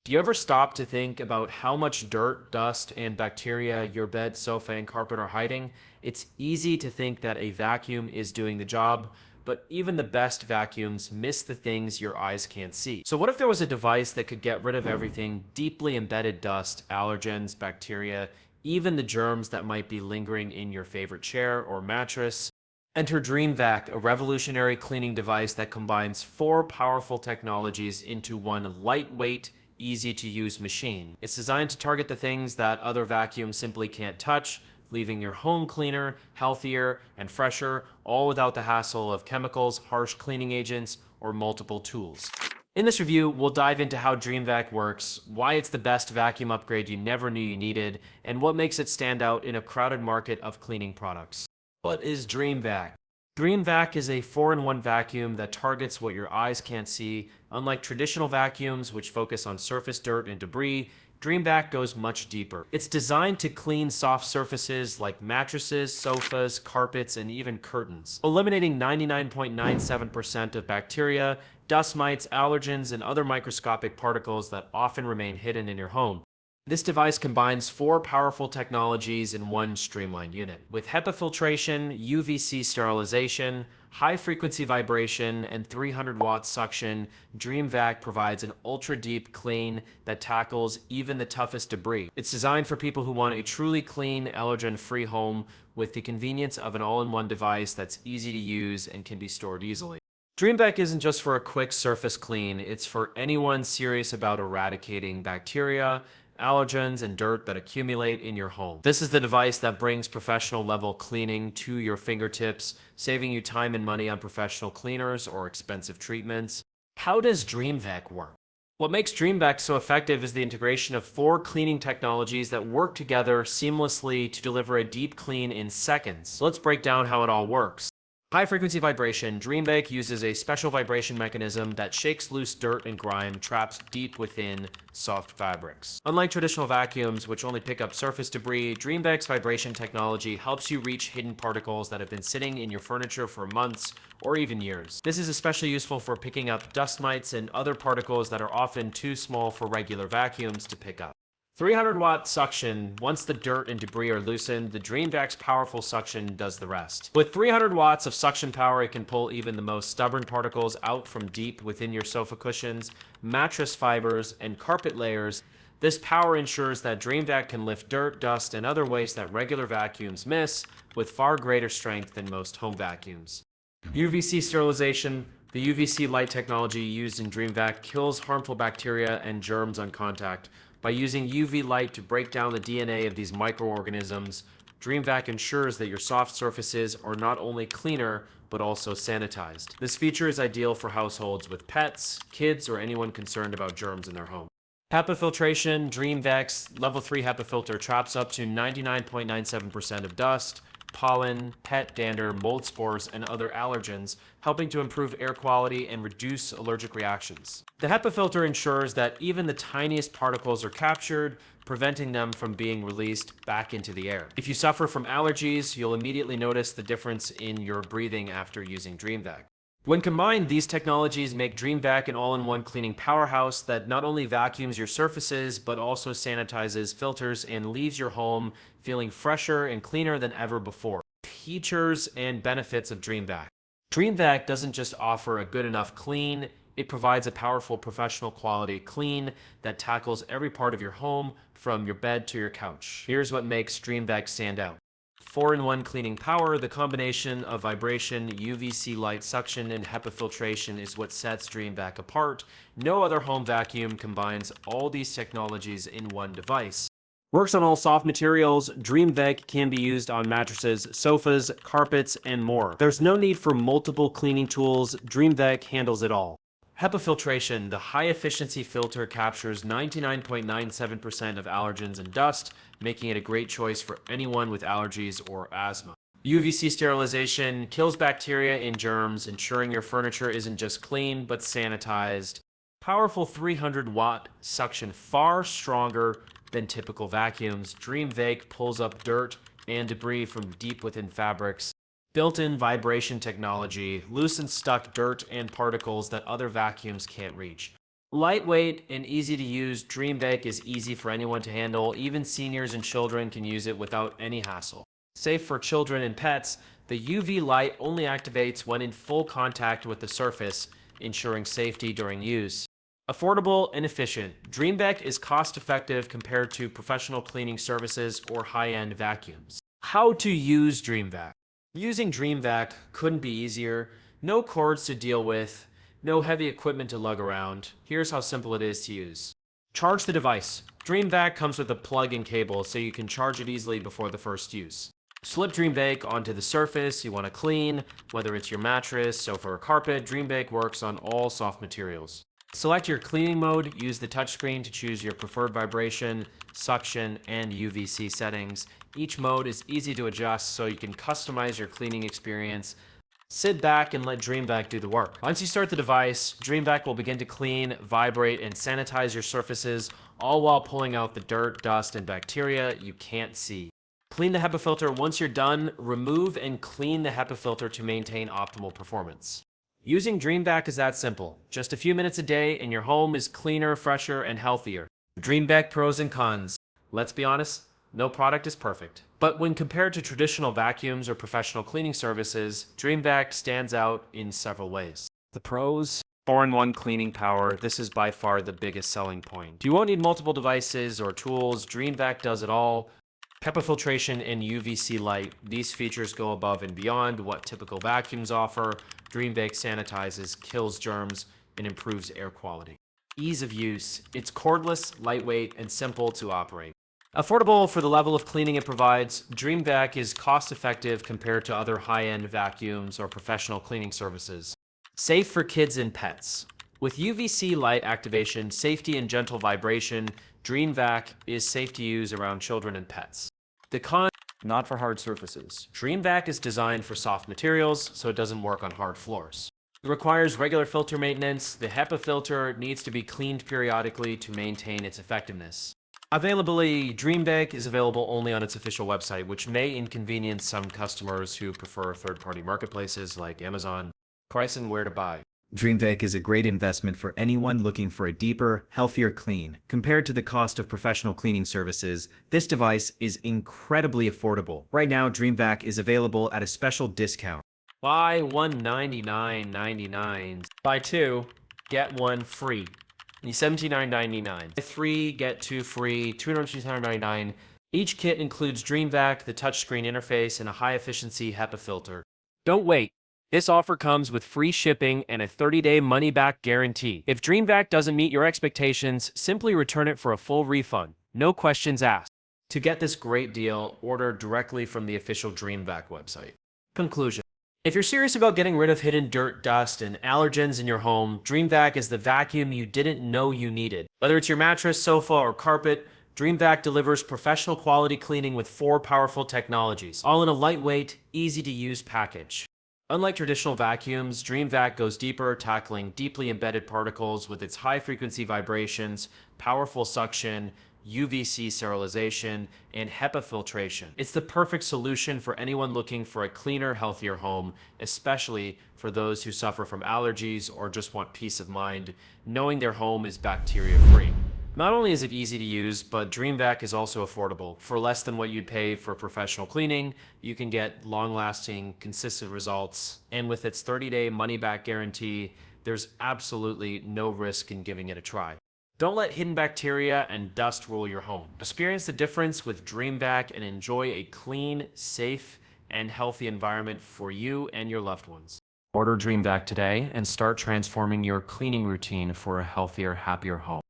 Do you ever stop to think about how much dirt, dust, and bacteria your bed, sofa, and carpet are hiding? It's easy to think that a vacuum is doing the job, but even the best vacuums miss the things your eyes can't see. So what if there was a device that could get rid of everything deeply embedded dust, allergens, bacteria, even the germs that might be lingering in your favorite chair or mattress? Enter DreamVac, a revolutionary cleaning device that combines four powerful technologies into one lightweight, easy to use machine. It's designed to target the things that other vacuums simply can't touch, leaving your home cleaner, healthier, and fresher, all without the hassle of chemicals, harsh cleaning agents, or multiple tools. In this review, we'll dive into how DreamVac works, why it's the best vacuum upgrade you never knew you needed, and what makes it stand out in a crowded market of cleaning products. What is DreamVac? DreamVac is a 4-in-1 vacuum that targets what your eyes can't see. Unlike traditional vacuums, which focus on surface dirt and debris, DreamVac goes much deeper. It's designed to clean soft surfaces like mattresses, sofas, carpets, and even curtains, eliminating 99.97% of bacteria, dust mites, allergens, and other microscopic particles that often remain hidden in your home. This device combines four powerful technologies in one streamlined unit. With HEPA filtration, UVC sterilization, high-frequency vibration, and 300-watt suction, DreamVac provides an ultra-deep clean that tackles even the toughest debris. It's designed for people who want a truly clean, allergen-free home with the convenience of an all-in-one device that's easy to use and can be stored easily. DreamVac isn't just for a quick surface clean, it's for anyone serious about eradicating bacteria, allergens, and dirt that accumulate in your home. This is the device that brings professional level cleaning to your fingertips, saving you time and money on professional cleaners or expensive treatments. How does DreamVac work? What makes DreamVac so effective is the integration of four cleaning technologies that work together seamlessly to deliver a deep clean in seconds. So let's break down how it all works. High-frequency vibration. DreamVac uses a special vibration mechanism that shakes loose dirt and grime trapped deep within soft fabrics. Unlike traditional vacuums, which only pick up surface debris, DreamVac's vibration technology helps you reach hidden particles that have been sitting in your furniture for months or even years. This is especially useful for picking up dust mites and other particles that are often too small for regular vacuums to pick up. 300-watt suction. Once the dirt and debris are loosened, the DreamVac's powerful suction does the rest. With 300 watts of suction power, it can pull even the most stubborn particles out from deep within your sofa cushions, mattress fibers, and carpet layers. This power ensures that DreamVac can lift dirt, dust, and other waste that regular vacuums miss with far greater strength than most home vacuums. UVC sterilization. The UVC light technology used in DreamVac kills harmful bacteria and germs on contact. By using UV light to break down the DNA of these microorganisms, DreamVac ensures that your soft surfaces are not only cleaner, but also sanitized. This feature is ideal for households with pets, kids, or anyone concerned about germs in their home. HEPA filtration. DreamVac's level 3 HEPA filter traps up to 99.97% of dust, pollen, pet dander, mold spores, and other allergens, helping to improve air quality and reduce allergic reactions. The HEPA filter ensures that even the tiniest particles are captured, preventing them from being released back into the air. If you suffer from allergies, you'll immediately notice the difference in your breathing after using DreamVac. When combined, these technologies make DreamVac an all-in-one cleaning powerhouse that not only vacuums your surfaces, but also sanitizes, filters, and leaves your home feeling fresher and cleaner than ever before. Features and benefits of DreamVac. DreamVac doesn't just offer a good enough clean, it provides a powerful professional quality clean that tackles every part of your home, from your bed to your couch. Here's what makes DreamVac stand out. 4-in-1 cleaning power. The combination of vibration, UVC light suction, and HEPA filtration is what sets DreamVac apart. No other home vacuum combines all these technologies in one device. Works on all soft materials. DreamVac can be used on mattresses, sofas, carpets, and more. There's no need for multiple cleaning tools. DreamVac handles it all. HEPA filtration. The high-efficiency filter captures 99.97% of allergens and dust, making it a great choice for anyone with allergies or asthma. UVC sterilization kills bacteria and germs, ensuring your furniture isn't just clean, but sanitized. Powerful 300-watt suction, far stronger than typical vacuums. DreamVac pulls up dirt and debris from deep within fabrics. Built-in vibration technology loosens stuck dirt and particles that other vacuums can't reach. Lightweight and easy to use, DreamVac is easy for anyone to handle. Even seniors and children can use it without any hassle. Safe for children and pets, the UV light only activates when in full contact with the surface, ensuring safety during use. Affordable and efficient, DreamVac is cost-effective compared to professional cleaning services or high-end vacuums. How to use DreamVac. Using DreamVac couldn't be easier. No cords to deal with, no heavy equipment to lug around. Here's how simple it is to use. Charge the device. DreamVac comes with a plug and cable so you can charge it easily before the first use. Slip DreamVac onto the surface you want to clean, whether it's your mattress, sofa, or carpet. DreamVac works on all soft materials. Select your cleaning mode, use the touchscreen to choose your preferred vibration, suction, and UVC settings. Each mode is easy to adjust so you can customize your cleaning experience. Sit back and let DreamVac do the work. Once you start the device, DreamVac will begin to clean, vibrate, and sanitize your surfaces, all while pulling out the dirt, dust, and bacteria you can't see. Clean the HEPA filter. Once you're done, remove and clean the HEPA filter to maintain optimal performance. Using DreamVac is that simple. Just a few minutes a day and your home is cleaner, fresher, and healthier. DreamVac pros and cons. Let's be honest, no product is perfect. But when compared to traditional vacuums or professional cleaning services, DreamVac stands out in several ways. The pros: 4-in-1 cleaning power. This is by far the biggest selling point. You won't need multiple devices or tools. DreamVac does it all. HEPA filtration and UVC light. These features go above and beyond what typical vacuums offer. DreamVac sanitizes, kills germs, and improves air quality. Ease of use. It's cordless, lightweight, and simple to operate. Affordable for the level of cleaning it provides, DreamVac is cost-effective compared to other high-end vacuums or professional cleaning services. Safe for kids and pets. With UVC light activation, safety, and gentle vibration, DreamVac is safe to use around children and pets. The con: not for hard surfaces. DreamVac is designed for soft materials, so it doesn't work on hard floors. It requires regular filter maintenance. The HEPA filter needs to be cleaned periodically to maintain its effectiveness. Availability: DreamVac is available only on its official website, which may inconvenience some customers who prefer third-party marketplaces like Amazon. Price and where to buy. DreamVac is a great investment for anyone looking for a deeper, healthier clean. Compared to the cost of professional cleaning services, this device is incredibly affordable. Right now, DreamVac is available at a special discount. Buy one $99.99. Buy two, get one free. $79.99. Buy three, get two free, $229.99. Each kit includes DreamVac, the touchscreen interface, and a high-efficiency HEPA filter. Don't wait. This offer comes with free shipping and a 30-day money-back guarantee. If DreamVac doesn't meet your expectations, simply return it for a full refund. No questions asked. To get this great deal, order directly from the official DreamVac website. Conclusion: if you're serious about getting rid of hidden dirt, dust, and allergens in your home, DreamVac is the vacuum you didn't know you needed. Whether it's your mattress, sofa, or carpet, DreamVac delivers professional quality cleaning with 4 powerful technologies, all in a lightweight, easy-to-use package. Unlike traditional vacuums, DreamVac goes deeper, tackling deeply embedded particles with its high-frequency vibrations, powerful suction, UVC sterilization, and HEPA filtration. It's the perfect solution for anyone looking for a cleaner, healthier home, especially for those who suffer from allergies or just want peace of mind, knowing their home is bacteria-free. Not only is it easy to use, but DreamVac is also affordable. For less than what you'd pay for professional cleaning, you can get long-lasting, consistent results. And with its 30-day money-back guarantee, there's absolutely no risk in giving it a try. Don't let hidden bacteria and dust rule your home. Experience the difference with DreamVac and enjoy a clean, safe, and healthy environment for you and your loved ones. Order DreamVac today and start transforming your cleaning routine for a healthier, happier home.